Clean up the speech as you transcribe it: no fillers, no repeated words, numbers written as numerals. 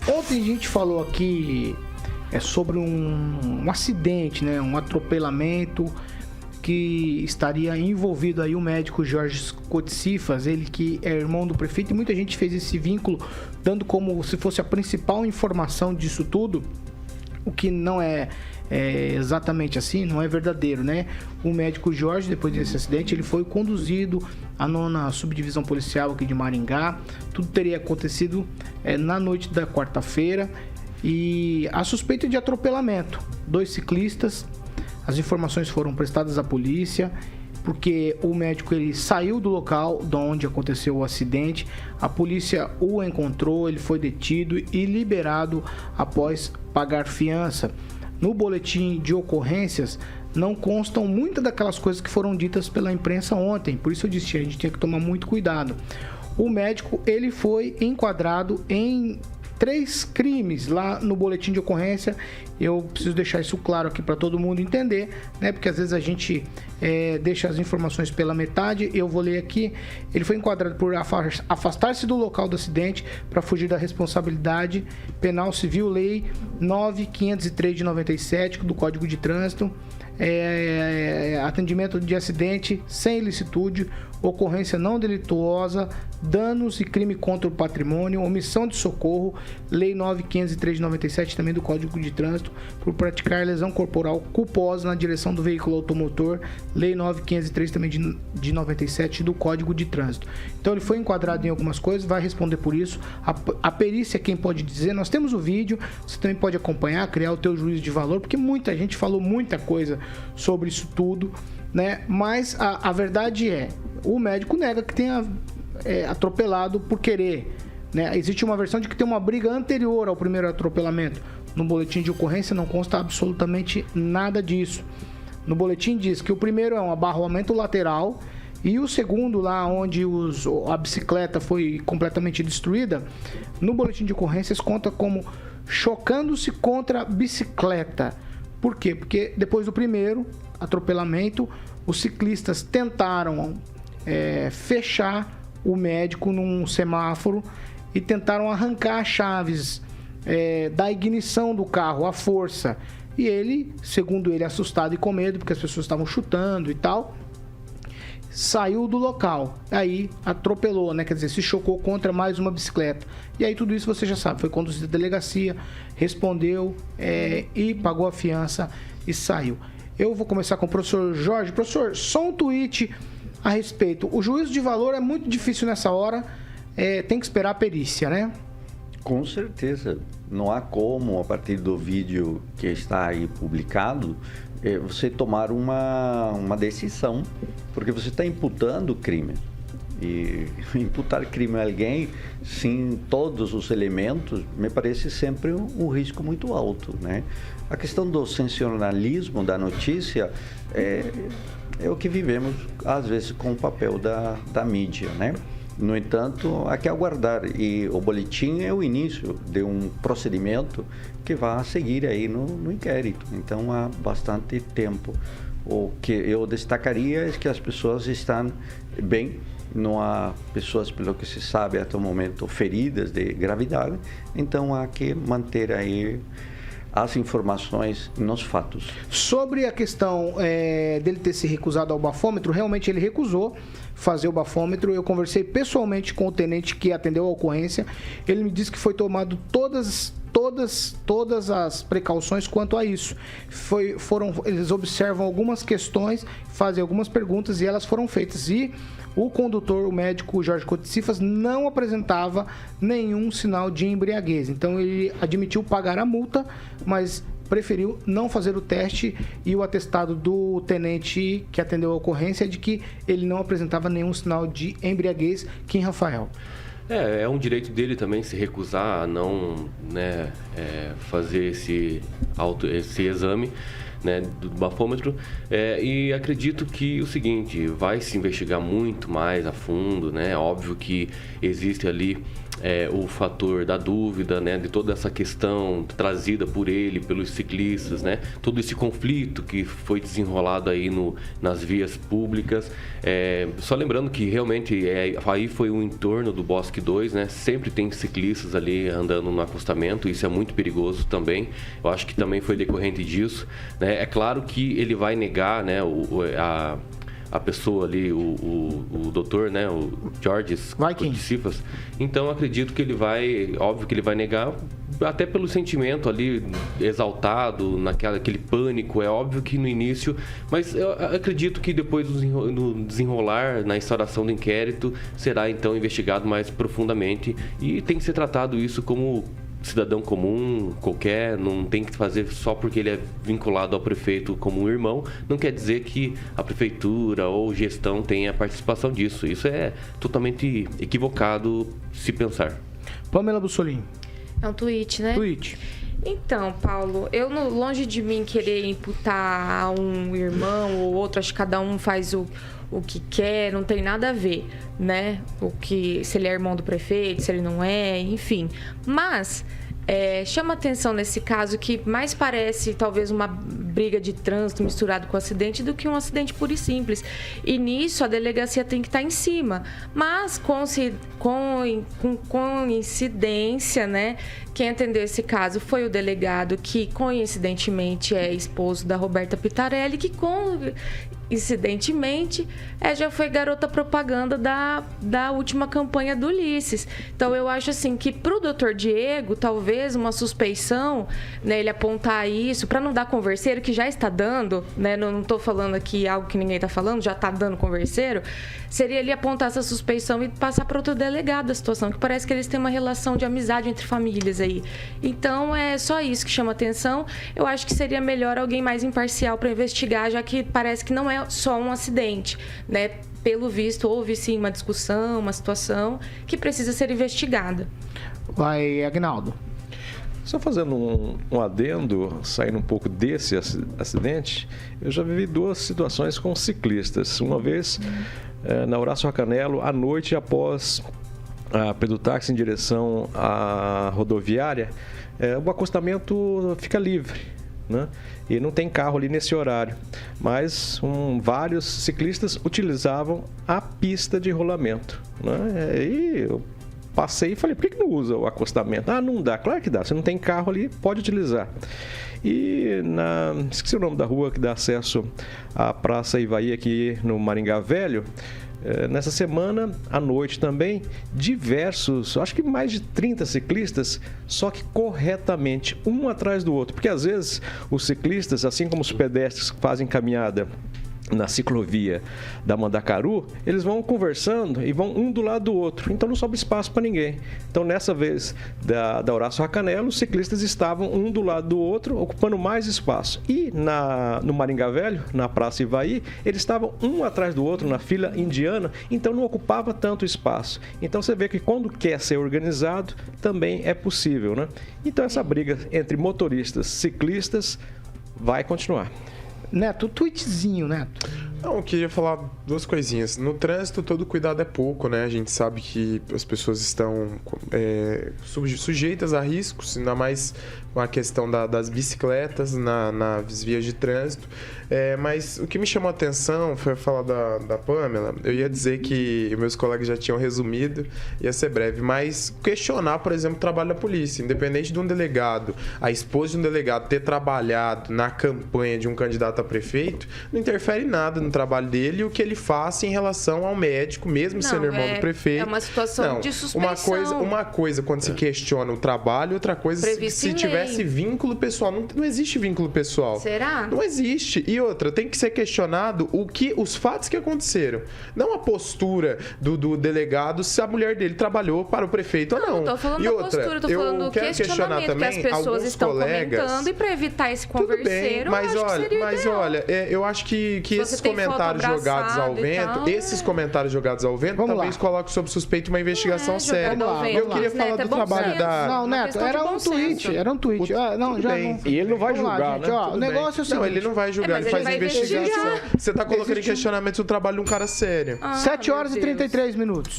Ontem a gente falou aqui sobre um acidente, né? Um atropelamento que estaria envolvido aí o médico Jorge Cotsifas, ele que é irmão do prefeito, e muita gente fez esse vínculo, dando como se fosse a principal informação disso tudo, o que não é exatamente assim, não é verdadeiro, né? O médico Jorge, depois desse acidente, ele foi conduzido à 9ª subdivisão policial aqui de Maringá. Tudo teria acontecido na noite da quarta-feira, e a suspeita de atropelamento, 2 ciclistas. As informações foram prestadas à polícia, porque o médico ele saiu do local de onde aconteceu o acidente. A polícia o encontrou, ele foi detido e liberado após pagar fiança. No boletim de ocorrências não constam muitas daquelas coisas que foram ditas pela imprensa ontem, por isso eu disse que a gente tinha que tomar muito cuidado. O médico ele foi enquadrado em 3 crimes lá no boletim de ocorrência. Eu preciso deixar isso claro aqui para todo mundo entender, né? Porque às vezes a gente deixa as informações pela metade. Eu vou ler aqui. Ele foi enquadrado por afastar-se do local do acidente para fugir da responsabilidade penal civil, lei 9.503 de 97 do Código de Trânsito. Atendimento de acidente sem ilicitude, ocorrência não delituosa, danos e crime contra o patrimônio, omissão de socorro, lei 9.503 de 97 também do Código de Trânsito, por praticar lesão corporal culposa na direção do veículo automotor, lei 9.503 também de 97 do Código de Trânsito. Então ele foi enquadrado em algumas coisas, vai responder por isso. A perícia, quem pode dizer, nós temos o vídeo, você também pode acompanhar, criar o teu juízo de valor, porque muita gente falou muita coisa sobre isso tudo, né? Mas a verdade o médico nega que tenha atropelado por querer, né? Existe uma versão de que tem uma briga anterior ao primeiro atropelamento. No boletim de ocorrência não consta absolutamente nada disso. No boletim diz que o primeiro é um abarroamento lateral e o segundo, lá onde a bicicleta foi completamente destruída, no boletim de ocorrências conta como chocando-se contra a bicicleta. Por quê? Porque depois do primeiro atropelamento, os ciclistas tentaram fechar o médico num semáforo e tentaram arrancar as chaves da ignição do carro à força. E ele, segundo ele, assustado e com medo, porque as pessoas estavam chutando e tal, saiu do local. Aí atropelou, né? Quer dizer, se chocou contra mais uma bicicleta. E aí tudo isso você já sabe, foi conduzido à delegacia, respondeu e pagou a fiança e saiu. Eu vou começar com o professor Jorge. Professor, só um tweet a respeito. O juízo de valor é muito difícil nessa hora, tem que esperar a perícia, né? Com certeza. Não há como, a partir do vídeo que está aí publicado, você tomar uma decisão, porque você está imputando crime. E imputar crime a alguém sem todos os elementos me parece sempre um risco muito alto, né? A questão do sensacionalismo da notícia é o que vivemos, às vezes, com o papel da mídia, né? No entanto, há que aguardar, e o boletim é o início de um procedimento que vai seguir aí no inquérito, então há bastante tempo. O que eu destacaria é que as pessoas estão bem, não há pessoas, pelo que se sabe até o momento, feridas de gravidade, então há que manter aí as informações nos fatos. Sobre a questão dele ter se recusado ao bafômetro, realmente ele recusou fazer o bafômetro. Eu conversei pessoalmente com o tenente que atendeu a ocorrência. Ele me disse que foi tomado todas as precauções quanto a isso. Eles observam algumas questões, fazem algumas perguntas e elas foram feitas. E o condutor, o médico Jorge Cotsifas, não apresentava nenhum sinal de embriaguez. Então ele admitiu pagar a multa, mas preferiu não fazer o teste, e o atestado do tenente que atendeu a ocorrência é de que ele não apresentava nenhum sinal de embriaguez. Kim Rafael. É um direito dele também se recusar a não, né, fazer esse exame, né, do bafômetro, e acredito que o seguinte, vai se investigar muito mais a fundo, né? Óbvio que existe ali o fator da dúvida, né, de toda essa questão trazida por ele, pelos ciclistas, né, todo esse conflito que foi desenrolado aí nas vias públicas. Só lembrando que realmente aí foi o entorno do Bosque 2, né, sempre tem ciclistas ali andando no acostamento, isso é muito perigoso também. Eu acho que também foi decorrente disso, né. É claro que ele vai negar, né, a pessoa ali, o doutor, né, o George Cifas. Então, acredito que óbvio que ele vai negar, até pelo sentimento ali exaltado, aquele pânico, é óbvio que no início, mas eu acredito que depois do desenrolar, na instauração do inquérito, será então investigado mais profundamente e tem que ser tratado isso como cidadão comum, qualquer, não tem que fazer só porque ele é vinculado ao prefeito como um irmão, não quer dizer que a prefeitura ou gestão tenha participação disso. Isso é totalmente equivocado se pensar. Pamela Bussolini. É um tweet, né? Tweet. Então, Paulo, longe de mim querer imputar a um irmão ou outro, acho que cada um faz o que quer, não tem nada a ver, né? Se ele é irmão do prefeito, se ele não é, enfim. Mas chama atenção nesse caso que mais parece talvez uma briga de trânsito misturado com acidente do que um acidente puro e simples. E nisso a delegacia tem que estar em cima. Mas com coincidência, né? Quem atendeu esse caso foi o delegado que coincidentemente é esposo da Roberta Pitarelli, que coincidentemente já foi garota propaganda da última campanha do Ulisses. Então eu acho assim que pro doutor Diego, talvez uma suspeição, né, ele apontar isso para não dar converseiro, que já está dando, né, não estou falando aqui algo que ninguém está falando, já está dando converseiro, seria ele apontar essa suspeição e passar para outro delegado a situação, que parece que eles têm uma relação de amizade entre famílias aí. Então é só isso que chama atenção. Eu acho que seria melhor alguém mais imparcial para investigar, já que parece que não é só um acidente, né? Pelo visto, houve sim uma discussão, uma situação que precisa ser investigada. Vai, Agnaldo. Só fazendo um adendo, saindo um pouco desse acidente, eu já vivi duas situações com ciclistas. Uma vez, na Horácio Racanello, à noite, após a pedotáxi em direção à rodoviária, o acostamento fica livre, né? E não tem carro ali nesse horário, mas vários ciclistas utilizavam a pista de rolamento, né? E eu passei e falei, por que não usa o acostamento? Não dá. Claro que dá. Você não tem carro ali, pode utilizar. E esqueci o nome da rua que dá acesso à Praça Ivaí aqui no Maringá Velho. Nessa semana, à noite também, diversos, acho que mais de 30 ciclistas, só que corretamente, um atrás do outro. Porque às vezes os ciclistas, assim como os pedestres que fazem caminhada na ciclovia da Mandacaru, eles vão conversando e vão um do lado do outro, então não sobra espaço para ninguém. Então nessa vez da Horácio Racanello, os ciclistas estavam um do lado do outro, ocupando mais espaço. E no Maringá Velho, na Praça Ivaí, eles estavam um atrás do outro na fila indiana, então não ocupava tanto espaço. Então você vê que quando quer ser organizado, também é possível, né? Então essa briga entre motoristas e ciclistas vai continuar. Neto, tweetzinho, Neto. Não, eu queria falar duas coisinhas. No trânsito, todo cuidado é pouco, né? A gente sabe que as pessoas estão sujeitas a riscos, ainda mais com a questão das bicicletas nas vias de trânsito. Mas o que me chamou a atenção foi falar da Pamela. Eu ia dizer que meus colegas já tinham resumido, ia ser breve, mas questionar, por exemplo, o trabalho da polícia. Independente de um delegado, a esposa de um delegado ter trabalhado na campanha de um candidato a prefeito, não interfere nada no trabalho dele e o que ele faça em relação ao médico, mesmo sendo irmão do prefeito. É uma situação de suspeição. Uma coisa quando se questiona o trabalho, outra coisa se tivesse vínculo pessoal. Não existe vínculo pessoal. Será? Não existe. E outra, tem que ser questionado os fatos que aconteceram. Não a postura do delegado se a mulher dele trabalhou para o prefeito ou não. Não tô falando da postura, tô falando do questionamento também, que as pessoas estão comentando, e para evitar esse converseiro, eu acho que esses comentários jogados ao vento, talvez coloquem sob suspeito uma investigação séria. Eu queria falar do trabalho da... Não, Neto, era um tweet. E ele não vai julgar, né? O negócio é o seguinte... Não, ele não vai julgar, ele faz investigação. Você está colocando em questionamento o trabalho de um cara sério. 7 horas e 33 minutos.